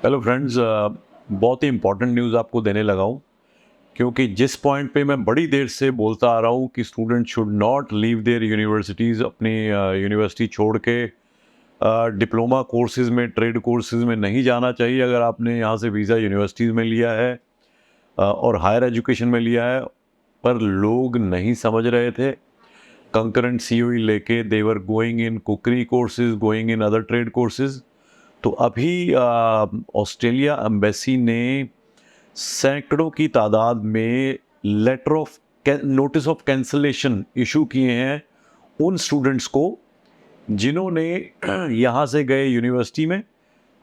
Hello friends, बहुत ही important news आपको देने लगा हूँ क्योंकि जिस पॉइंट पे मैं बड़ी देर से बोलता आ रहा हूँ कि student should not leave their universities, अपनी यूनिवर्सिटी छोड़ के डिप्लोमा कोर्सेज़ में, ट्रेड कोर्सेज़ में नहीं जाना चाहिए। अगर आपने यहाँ से वीज़ा यूनिवर्सिटीज़ में लिया है और हायर एजुकेशन में लिया है, पर लोग नहीं समझ रहे थे। कंकरेंट सीओई लेके they were going in cookery courses, going in other trade courses. तो अभी ऑस्ट्रेलिया एम्बेसी ने सैकड़ों की तादाद में letter of notice of cancellation issue किए हैं उन स्टूडेंट्स को जिन्होंने यहाँ से गए यूनिवर्सिटी में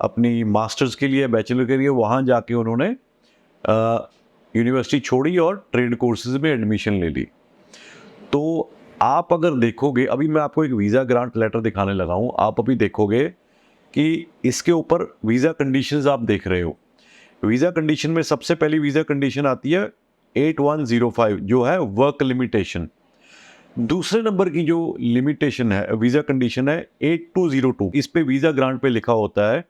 अपनी मास्टर्स के लिए, बैचलर के लिए, वहाँ जाके उन्होंने यूनिवर्सिटी छोड़ी और ट्रेड कोर्सेज में एडमिशन ले ली। तो आप अगर देखोगे, अभी मैं आपको एक वीज़ा ग्रांट लेटर दिखाने लगा हूँ, आप अभी देखोगे कि इसके ऊपर वीज़ा कंडीशंस आप देख रहे हो। वीज़ा कंडीशन में सबसे पहली वीज़ा कंडीशन आती है 8105, जो है वर्क लिमिटेशन। दूसरे नंबर की जो लिमिटेशन है, वीज़ा कंडीशन है 8202। इस पे वीज़ा ग्रांट पे लिखा होता है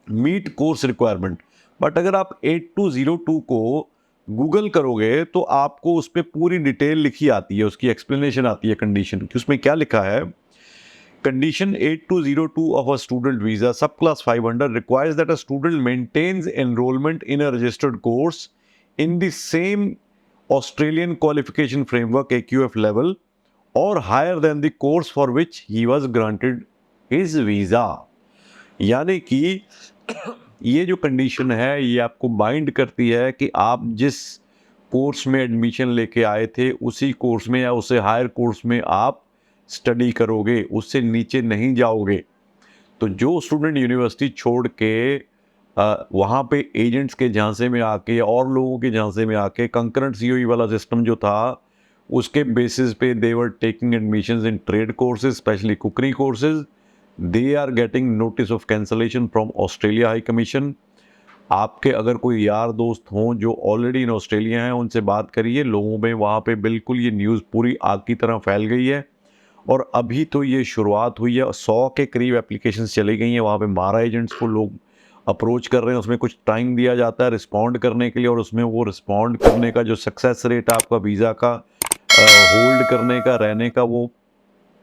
मीट कोर्स रिक्वायरमेंट। बट अगर आप 8202 को गूगल करोगे तो आपको उस पर पूरी डिटेल लिखी आती है, उसकी एक्सप्लेनेशन आती है कंडीशन की। उसमें क्या लिखा है? Condition 8202 of a student visa subclass 500 requires that a student maintains enrollment in a registered course in the same Australian qualification framework AQF level or higher than the course for which he was granted his visa। यानी कि ये जो condition है ये आपको bind करती है कि आप जिस कोर्स में एडमिशन लेके आए थे उसी कोर्स में या उससे हायर कोर्स में आप स्टडी करोगे, उससे नीचे नहीं जाओगे। तो जो स्टूडेंट यूनिवर्सिटी छोड़ के वहाँ पे एजेंट्स के झांसे में आके और लोगों के झांसे में आके कंकरेंट सीओई वाला सिस्टम जो था उसके बेसिस पे they were taking admissions in trade courses, specially cookery courses, they are getting notice of cancellation from Australia high commission. आपके अगर कोई यार दोस्त हों जो ऑलरेडी इन ऑस्ट्रेलिया हैं, उनसे बात करिए। लोगों में वहाँ पे बिल्कुल ये न्यूज़ पूरी आग की तरह फैल गई है और अभी तो ये शुरुआत हुई है। 100 के करीब एप्लीकेशंस चली गई हैं। वहाँ पे 12 एजेंट्स को लोग अप्रोच कर रहे हैं। उसमें कुछ टाइम दिया जाता है रिस्पॉन्ड करने के लिए और उसमें वो रिस्पॉन्ड करने का जो सक्सेस रेट है आपका वीज़ा का होल्ड करने का, रहने का, वो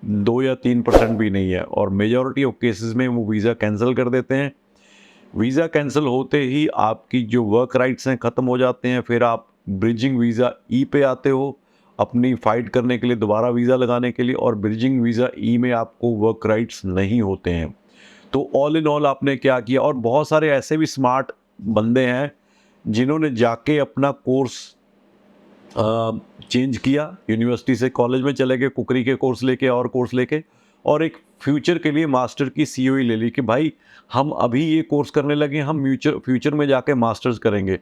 2 या 3% भी नहीं है। और मेजॉरिटी ऑफ केसेस में वो वीज़ा कैंसिल कर देते हैं। वीज़ा कैंसिल होते ही आपकी जो वर्क राइट्स हैं ख़त्म हो जाते हैं। फिर आप ब्रिजिंग वीज़ा ई पे आते हो अपनी फ़ाइट करने के लिए, दोबारा वीज़ा लगाने के लिए, और ब्रिजिंग वीज़ा ई में आपको वर्क राइट्स नहीं होते हैं। तो ऑल इन ऑल आपने क्या किया? और बहुत सारे ऐसे भी स्मार्ट बंदे हैं जिन्होंने जाके अपना कोर्स चेंज किया, यूनिवर्सिटी से कॉलेज में चले गए, कुकरी के कोर्स लेके और कोर्स लेके, और एक फ्यूचर के लिए मास्टर की सीओई ले ली कि भाई हम अभी ये कोर्स करने लगे, हम फ्यूचर में जाके मास्टर्स करेंगे।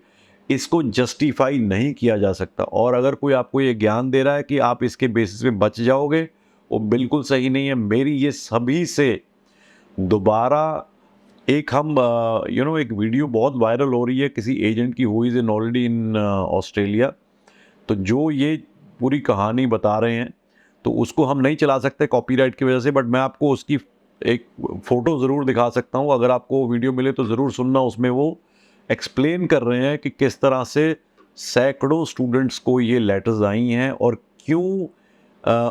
इसको जस्टिफाई नहीं किया जा सकता। और अगर कोई आपको ये ज्ञान दे रहा है कि आप इसके बेसिस पे बच जाओगे, वो बिल्कुल सही नहीं है। मेरी ये सभी से दोबारा एक हम एक वीडियो बहुत वायरल हो रही है किसी एजेंट की, who is in already in Australia. तो जो ये पूरी कहानी बता रहे हैं तो उसको हम नहीं चला सकते कॉपीराइट की वजह से, बट मैं आपको उसकी एक फ़ोटो ज़रूर दिखा सकता हूँ। अगर आपको वीडियो मिले तो ज़रूर सुनना। उसमें वो एक्सप्लेन कर रहे हैं कि किस तरह से सैकड़ों स्टूडेंट्स को ये लेटर्स आई हैं और क्यों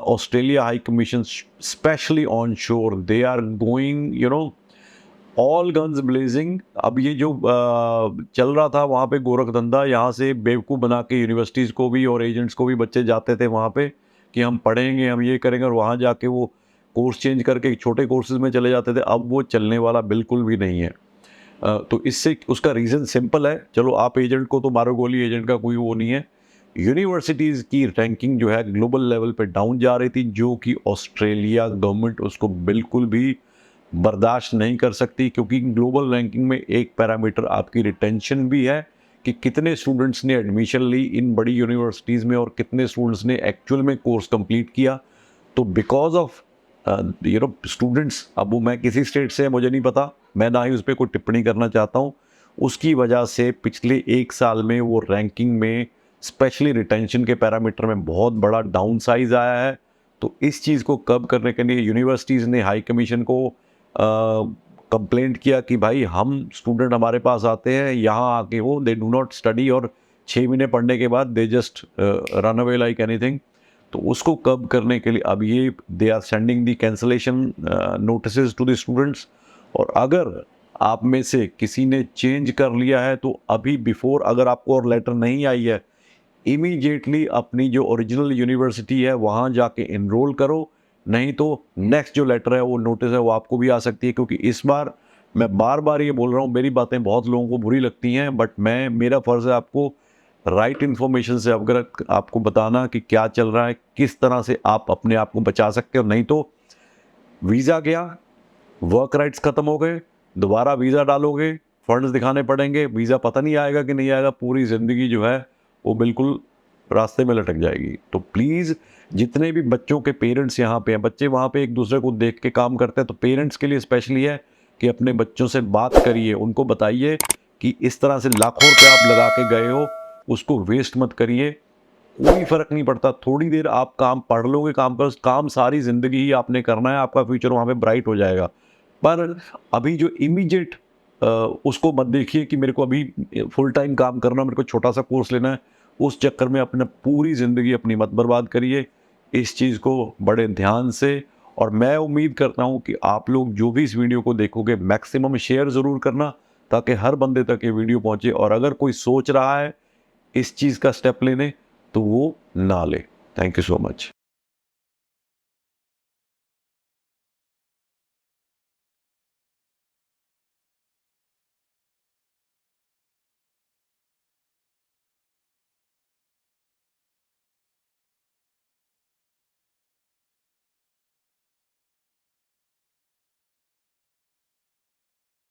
Australia high commission specially on shore they are going all guns blazing. अब ये जो चल रहा था वहाँ पे गोरख धंधा, यहाँ से बेवकूफ़ बना के यूनिवर्सिटीज़ को भी और एजेंट्स को भी बच्चे जाते थे वहाँ पे कि हम पढ़ेंगे, हम ये करेंगे, और वहाँ जाके वो कोर्स चेंज करके छोटे कोर्सेज में चले जाते थे। अब वो चलने वाला बिल्कुल भी नहीं है। तो इससे उसका रीज़न सिंपल है। चलो आप एजेंट को तो मारो गोली, एजेंट का कोई वो नहीं है। यूनिवर्सिटीज़ की रैंकिंग जो है ग्लोबल लेवल पे डाउन जा रही थी, जो कि ऑस्ट्रेलिया गवर्नमेंट उसको बिल्कुल भी बर्दाश्त नहीं कर सकती, क्योंकि ग्लोबल रैंकिंग में एक पैरामीटर आपकी रिटेंशन भी है कि कितने स्टूडेंट्स ने एडमिशन ली इन बड़ी यूनिवर्सिटीज़ में और कितने स्टूडेंट्स ने एक्चुअल में कोर्स कंप्लीट किया। तो बिकॉज ऑफ स्टूडेंट्स, अब वो मैं किसी स्टेट से मुझे नहीं पता, मैं ना ही उस पर कोई टिप्पणी करना चाहता हूँ, उसकी वजह से पिछले 1 साल में वो रैंकिंग में स्पेशली रिटेंशन के पैरामीटर में बहुत बड़ा डाउन साइज आया है। तो इस चीज़ को कब करने के लिए यूनिवर्सिटीज़ ने हाई कमीशन को कंप्लेंट किया कि भाई हम स्टूडेंट हमारे पास आते हैं यहाँ आके वो दे डू नॉट स्टडी और 6 महीने पढ़ने के बाद they just run away like anything, तो उसको कब करने के लिए अब ये they are sending the cancellation notice to the students. और अगर आप में से किसी ने चेंज कर लिया है तो अभी बिफोर, अगर आपको और लेटर नहीं आई है, इमीडिएटली अपनी जो ओरिजिनल यूनिवर्सिटी है वहाँ जाके इनरोल करो, नहीं तो नेक्स्ट जो लेटर है वो नोटिस है वो आपको भी आ सकती है। क्योंकि इस बार मैं बार बार ये बोल रहा हूँ, मेरी बातें बहुत लोगों को बुरी लगती हैं, बट मेरा फ़र्ज़ है आपको राइट इन्फॉर्मेशन से अवगत आपको बताना कि क्या चल रहा है, किस तरह से आप अपने आप को बचा सकते हो। नहीं तो वीज़ा गया, वर्क राइट्स ख़त्म हो गए, दोबारा वीज़ा डालोगे, फंड्स दिखाने पड़ेंगे, वीज़ा पता नहीं आएगा कि नहीं आएगा, पूरी ज़िंदगी जो है वो बिल्कुल रास्ते में लटक जाएगी। तो प्लीज़ जितने भी बच्चों के पेरेंट्स यहाँ पे हैं, बच्चे वहाँ पे एक दूसरे को देख के काम करते हैं, तो पेरेंट्स के लिए स्पेशली है कि अपने बच्चों से बात करिए, उनको बताइए कि इस तरह से लाखों रुपये आप लगा के गए हो, उसको वेस्ट मत करिए। कोई फ़र्क नहीं पड़ता, थोड़ी देर आप काम पढ़ लोगे, काम सारी ज़िंदगी ही आपने करना है, आपका फ्यूचर वहाँ पे ब्राइट हो जाएगा। पर अभी जो इमीडिएट उसको मत देखिए कि मेरे को अभी फुल टाइम काम करना, मेरे को छोटा सा कोर्स लेना है, उस चक्कर में अपने पूरी ज़िंदगी अपनी मत बर्बाद करिए। इस चीज़ को बड़े ध्यान से, और मैं उम्मीद करता हूँ कि आप लोग जो भी इस वीडियो को देखोगे मैक्सिमम शेयर ज़रूर करना, ताकि हर बंदे तक ये वीडियो पहुँचे। और अगर कोई सोच रहा है इस चीज़ का स्टेप लेने, तो वो ना ले। Thank you so much.